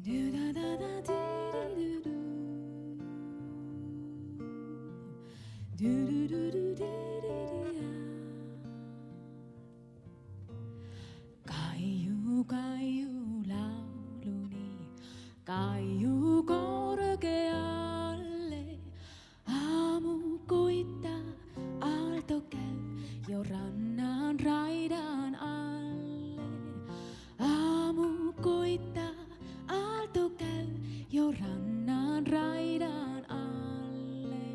Do da da da dee do do do do do dee dee Kayu kayu lauluni kayu korkealle aamu koittaa aalto käy jo rannan raidan alle aamu koittaa aalto käy jo rannan raidan alle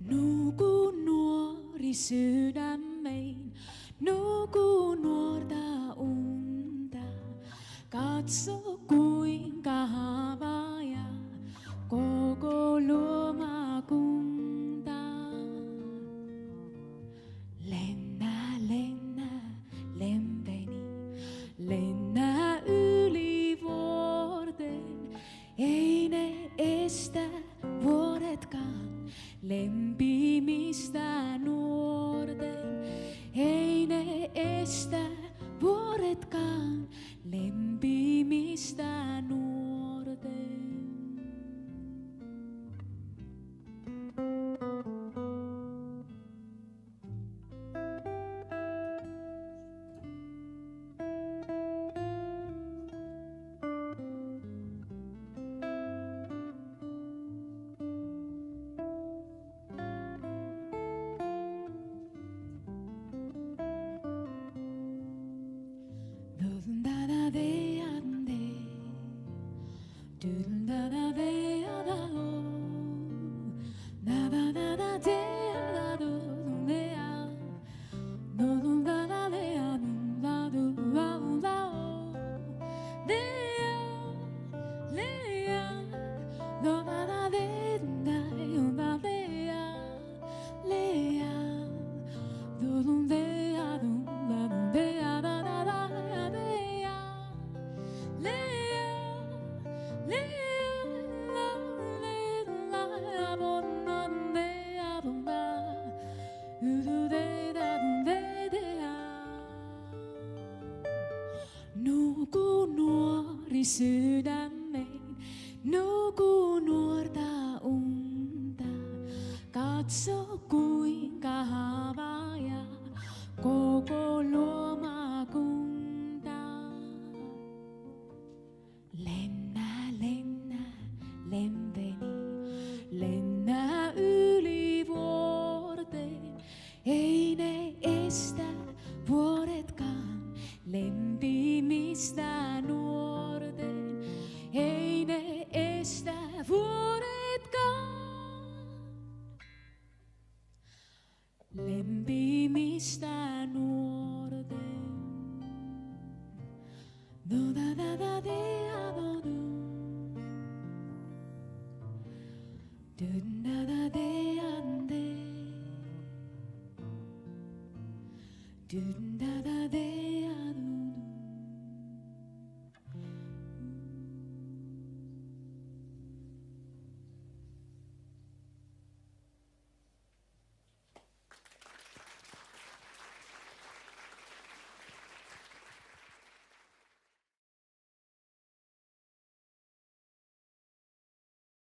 nuku nuori sydämein nuku nuorta unta katso kuinka havaja koko luomakunta lennä lennä lempeni lennä yli vuorten ei ne estä vuoretkaan lempimistä nuorten ei ne estä vuoretkaan lempimistä nuorten. Nuku nuori sydämein, nuku nuorta unta. Katso kuinka havaja koko luomakunta. Lennä, lennä, lempeni, lennä yli vuorten. Ei ne estä vuoretkaan lempimistä nuorten. Ei ne estä vuoretkaan lempimistä nuorten. Do da da da de do do. Do da da de ande. Do